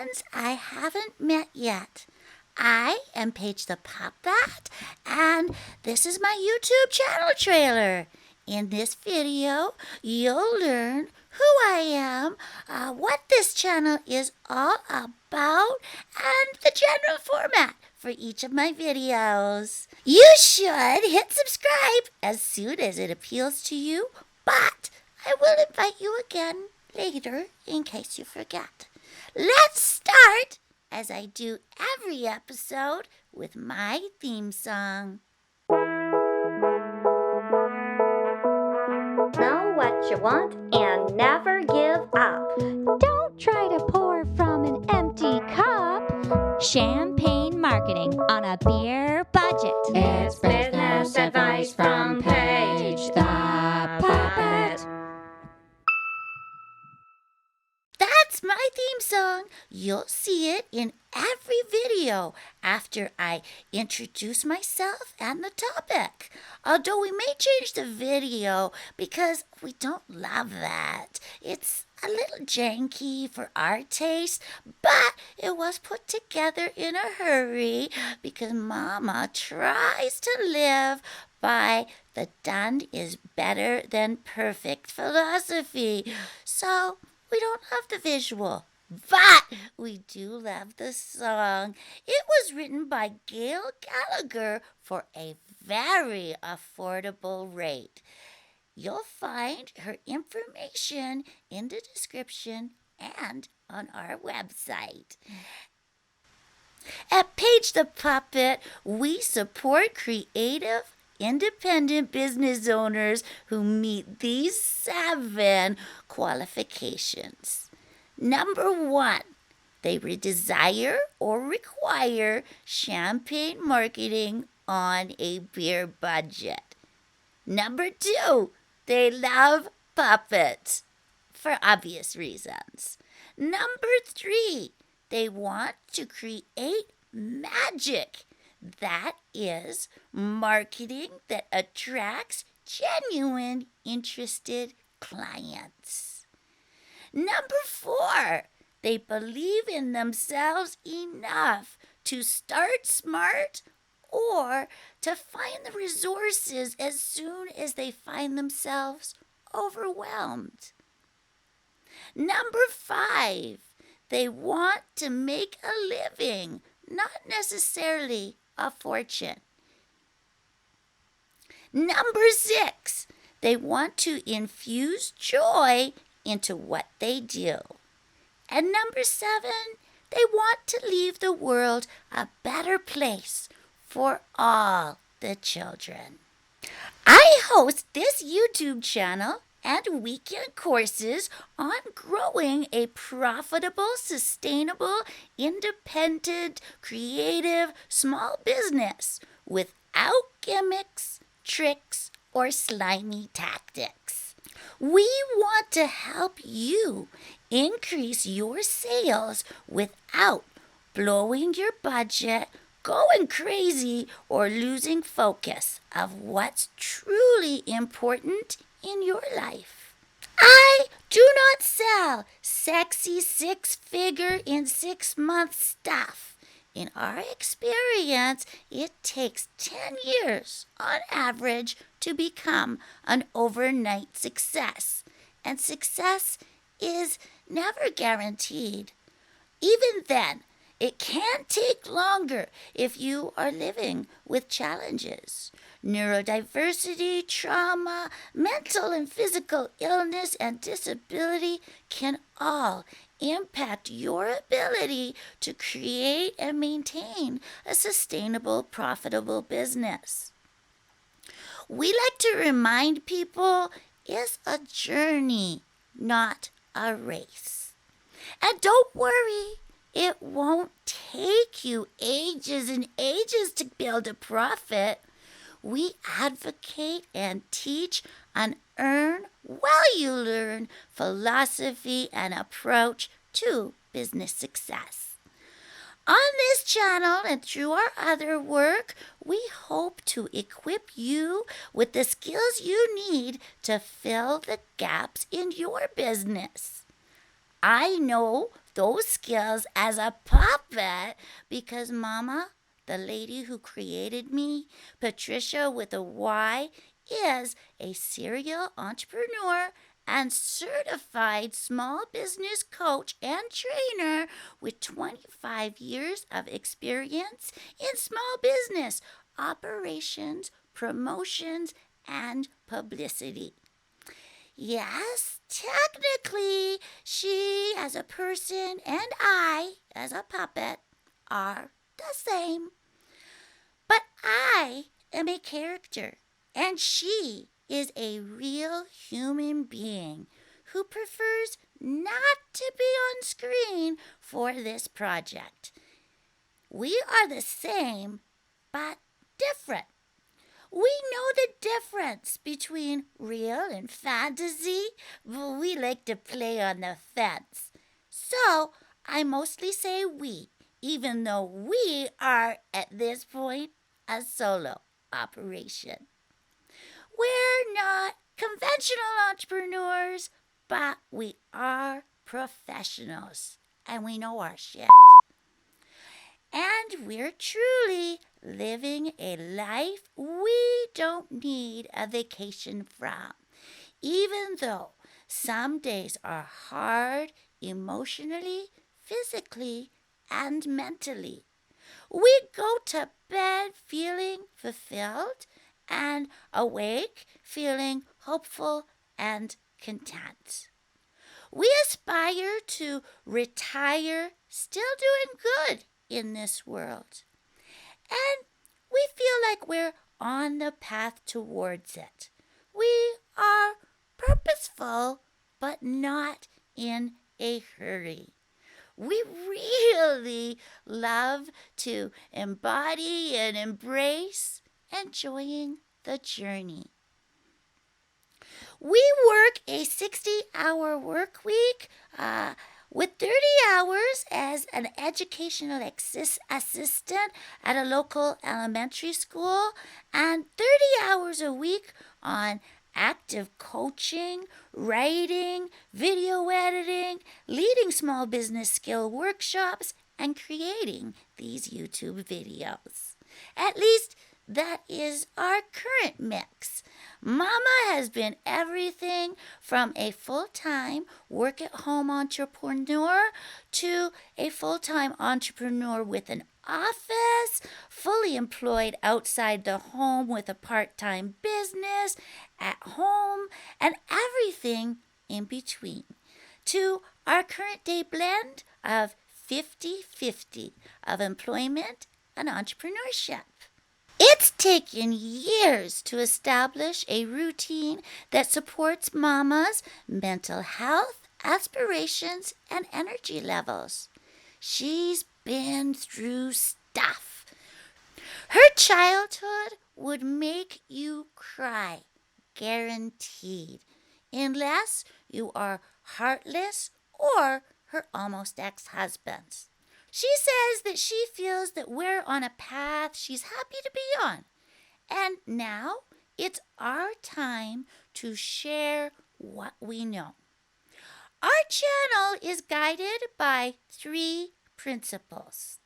friends I haven't met yet. I am Paige the Puppet, and this is my YouTube channel trailer. In this video, you'll learn who I am, what this channel is all about, and the general format for each of my videos. You should hit subscribe as soon as it appeals to you, but I will invite you again later in case you forget. Let's start, as I do every episode, with my theme song. Know what you want and never give up. Don't try to pour from an empty cup. Champagne marketing on a beer budget. It's business advice from Paige the Puppet. That's my theme song. You'll see it in every video after I introduce myself and the topic. Although we may change the video because we don't love that. It's a little janky for our taste, but it was put together in a hurry because Mama tries to live by the done is better than perfect philosophy. So we don't love the visual, but we do love the song. It was written by Gail Gallagher for a very affordable rate. You'll find her information in the description and on our website. At Paige the Puppet, we support creative, independent business owners who meet these 7 qualifications. Number 1, they desire or require champagne marketing on a beer budget. Number 2, they love puppets for obvious reasons. Number 3, they want to create magic. That is marketing that attracts genuine, interested clients. Number 4, they believe in themselves enough to start smart or to find the resources as soon as they find themselves overwhelmed. Number 5, they want to make a living, not necessarily a fortune. Number 6, they want to infuse joy into what they do. And number 7, they want to leave the world a better place for all the children. I host this YouTube channel and weekend courses on growing a profitable, sustainable, independent, creative, small business without gimmicks, tricks, or slimy tactics. We want to help you increase your sales without blowing your budget, going crazy, or losing focus of what's truly important in your life. I do not sell sexy 6-figure in 6-month stuff. In our experience, it takes 10 years on average to become an overnight success. And success is never guaranteed. Even then, it can take longer if you are living with challenges. Neurodiversity, trauma, mental and physical illness, and disability can all impact your ability to create and maintain a sustainable, profitable business. We like to remind people it's a journey, not a race. And don't worry, it won't take you ages and ages to build a profit. We advocate and teach an earn while you learn philosophy and approach to business success. On this channel and through our other work, we hope to equip you with the skills you need to fill the gaps in your business. I know those skills as a puppet because Mama, the lady who created me, Patricia with a Y, is a serial entrepreneur and certified small business coach and trainer with 25 years of experience in small business operations, promotions, and publicity. Yes, technically, she as a person and I as a puppet are the same. But I am a character, and she is a real human being who prefers not to be on screen for this project. We are the same, but different. We know the difference between real and fantasy, but we like to play on the fence. So I mostly say we, even though we are, at this point, a solo operation. We're not conventional entrepreneurs, but we are professionals, and we know our shit. And we're truly living a life we don't need a vacation from, even though some days are hard emotionally, physically, and mentally. We go to bed feeling fulfilled and awake feeling hopeful and content. We aspire to retire still doing good in this world. And we feel like we're on the path towards it. We are purposeful, but not in a hurry. We really love to embody and embrace enjoying the journey. We work a 60-hour work week with 30 hours as an educational assistant at a local elementary school and 30 hours a week on active coaching, writing, video editing, leading small business skill workshops, and creating these YouTube videos. At least that is our current mix. Mama has been everything from a full-time work-at-home entrepreneur to a full-time entrepreneur with an office, fully employed outside the home with a part-time business, at home, and everything in between, to our current day blend of 50-50 of employment and entrepreneurship. It's taken years to establish a routine that supports Mama's mental health, aspirations, and energy levels. She's been through stuff. Her childhood would make you cry, guaranteed, unless you are heartless or her almost ex-husbands. She says that she feels that we're on a path she's happy to be on. And now it's our time to share what we know. Our channel is guided by 3 principles: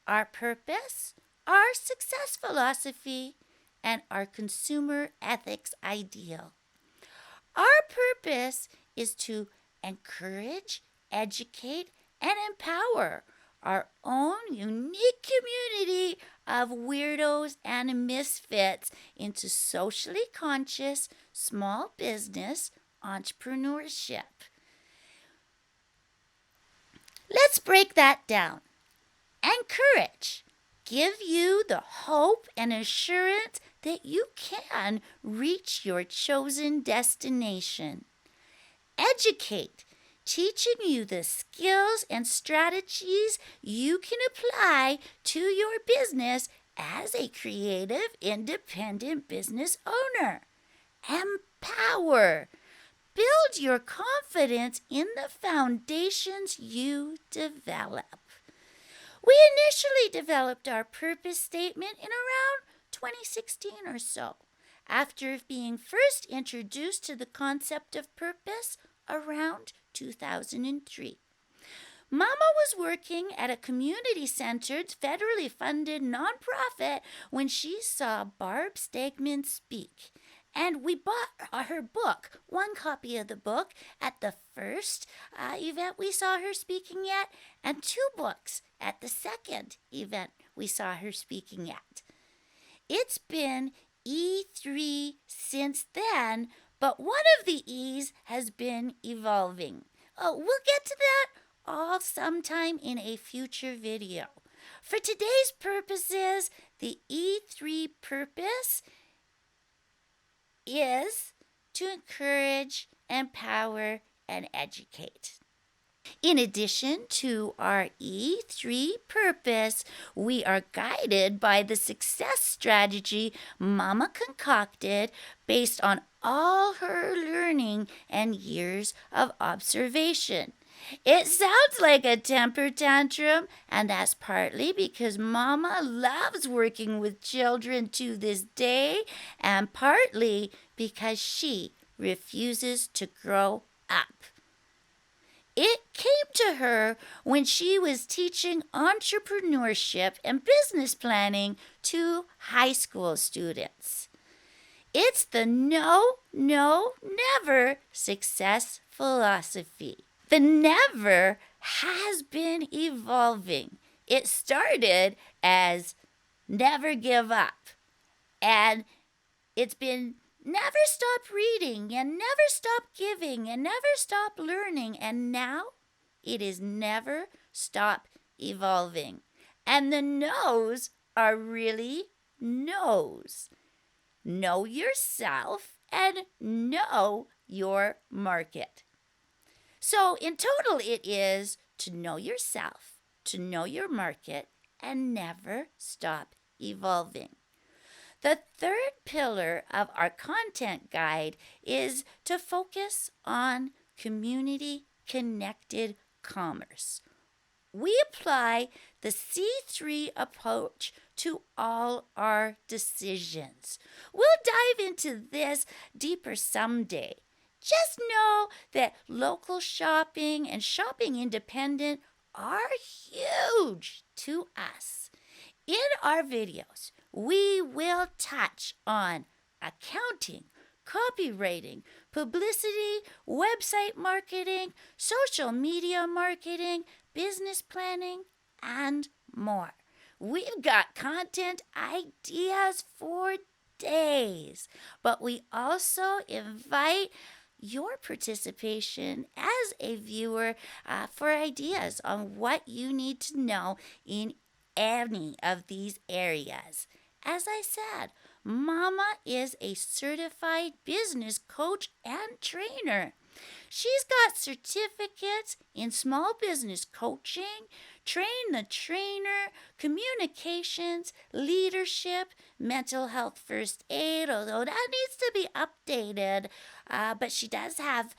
our purpose, our success philosophy, and our consumer ethics ideal. Our purpose is to encourage, educate, and empower our own unique community of weirdos and misfits into socially conscious small business entrepreneurship. Let's break that down. Encourage. Give you the hope and assurance that you can reach your chosen destination. Educate. Teaching you the skills and strategies you can apply to your business as a creative, independent business owner. Empower. Build your confidence in the foundations you develop. We initially developed our purpose statement in around 2016 or so, after being first introduced to the concept of purpose around 2003. Mama was working at a community-centered, federally funded nonprofit when she saw Barb Stegman speak. And we bought her book, one copy of the book, at the first event we saw her speaking at, and 2 books at the second event we saw her speaking at. It's been E3 since then, but one of the E's has been evolving. Oh, we'll get to that all sometime in a future video. For today's purposes, the E3 purpose is to encourage, empower, and educate. In addition to our E3 purpose, we are guided by the success strategy Mama concocted based on all her learning and years of observation. It sounds like a temper tantrum, and that's partly because Mama loves working with children to this day, and partly because she refuses to grow up. It came to her when she was teaching entrepreneurship and business planning to high school students. It's the no, no, never success philosophy. The never has been evolving. It started as never give up, and it's been never stop reading and never stop giving and never stop learning, and now it is never stop evolving. And the no's are really no's. Know yourself and know your market. So in total, it is to know yourself, to know your market, and never stop evolving. The third pillar of our content guide is to focus on community-connected commerce. We apply the C3 approach to all our decisions. We'll dive into this deeper someday. Just know that local shopping and shopping independent are huge to us. In our videos, we will touch on accounting, copywriting, publicity, website marketing, social media marketing, business planning, and more. We've got content ideas for days, but we also invite your participation as a viewer for ideas on what you need to know in any of these areas. As I said, Mama is a certified business coach and trainer. She's got certificates in small business coaching, train the trainer, communications, leadership, mental health first aid, although that needs to be updated. But she does have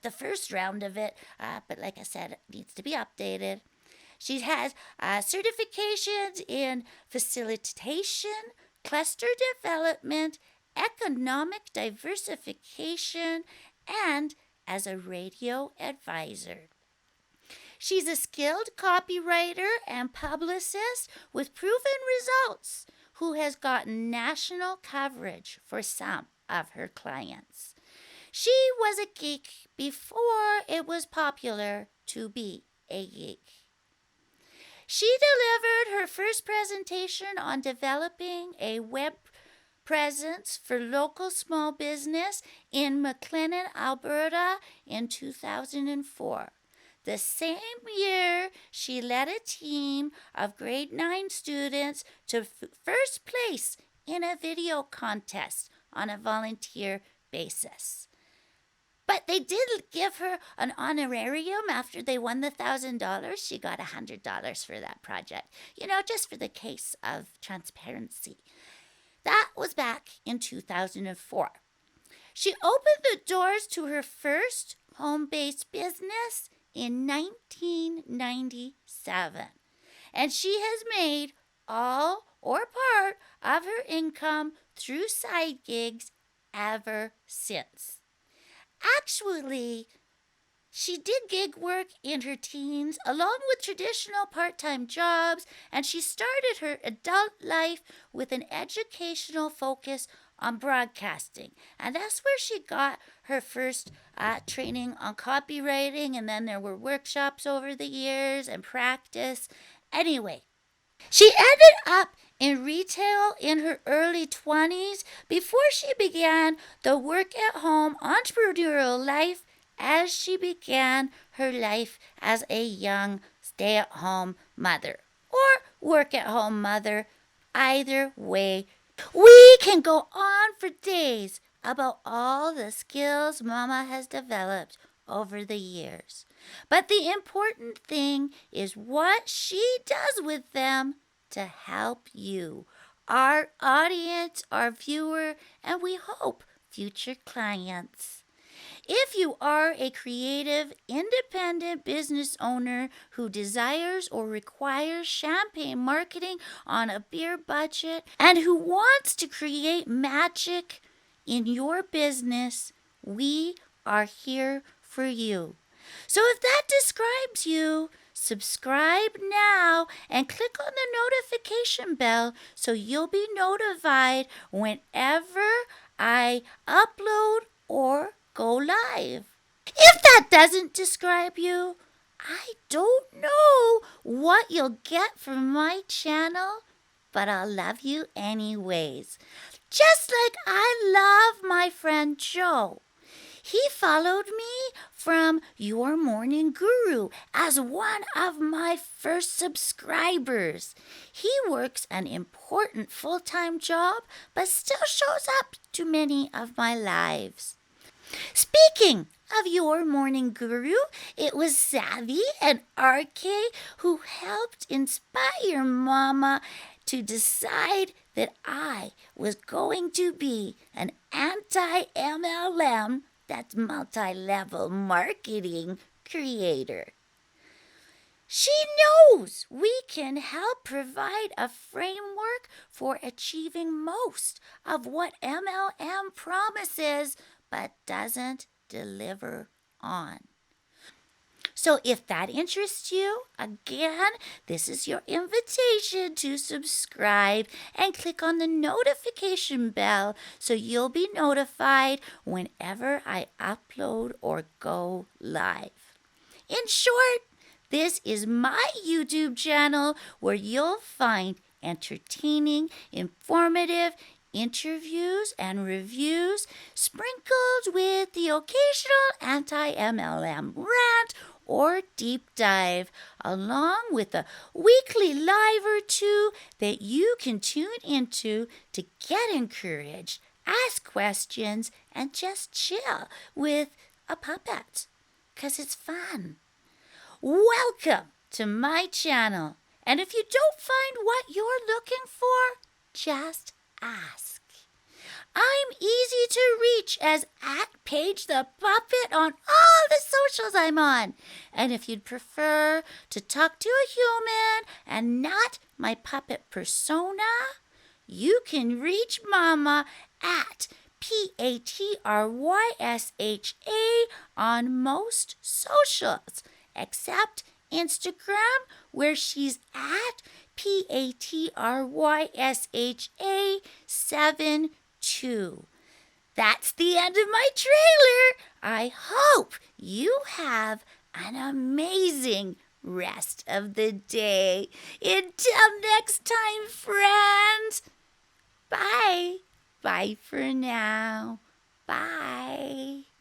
the first round of it, but like I said, it needs to be updated. She has certifications in facilitation, cluster development, economic diversification, and as a radio advisor. She's a skilled copywriter and publicist with proven results who has gotten national coverage for some of her clients. She was a geek before it was popular to be a geek. She delivered her first presentation on developing a web presence for local small business in McLennan, Alberta in 2004. The same year, she led a team of grade 9 students to first place in a video contest on a volunteer basis. But they did give her an honorarium after they won the $1,000. She got $100 for that project, just for the case of transparency. That was back in 2004. She opened the doors to her first home-based business in 1997. And she has made all or part of her income through side gigs ever since. Actually, She did gig work in her teens, along with traditional part-time jobs, and she started her adult life with an educational focus on broadcasting. And that's where she got her first training on copywriting, and then there were workshops over the years and practice. Anyway, she ended up in retail in her early 20s before she began the work at home entrepreneurial life as she began her life as a young stay at home mother or work at home mother. Either way, we can go on for days about all the skills Mama has developed over the years. But the important thing is what she does with them to help you, our audience, our viewer, and we hope future clients. If you are a creative, independent business owner who desires or requires champagne marketing on a beer budget and who wants to create magic in your business, we are here for you. So if that describes you, subscribe now and click on the notification bell so you'll be notified whenever I upload or go live. If that doesn't describe you, I don't know what you'll get from my channel, but I'll love you anyways. Just like I love my friend Joe. He followed me from Your Morning Guru as one of my first subscribers. He works an important full-time job, but still shows up to many of my lives. Speaking of Your Morning Guru, it was Savvy and RK who helped inspire Mama to decide that I was going to be an anti-MLM, that's multi-level marketing, creator. She knows we can help provide a framework for achieving most of what MLM promises but doesn't deliver on. So if that interests you, again, this is your invitation to subscribe and click on the notification bell so you'll be notified whenever I upload or go live. In short, this is my YouTube channel where you'll find entertaining, informative interviews and reviews sprinkled with the occasional anti-MLM rant or deep dive, along with a weekly live or two that you can tune into to get encouraged, ask questions, and just chill with a puppet, 'cause it's fun. Welcome to my channel, and if you don't find what you're looking for, just ask. I'm easy to reach as @Paige the Puppet on all the socials I'm on. And if you'd prefer to talk to a human and not my puppet persona, you can reach Mama at PATRYSHA on most socials, except Instagram, where she's at PATRYSHA72. That's the end of my trailer. I hope you have an amazing rest of the day. Until next time, friends. Bye. Bye for now. Bye.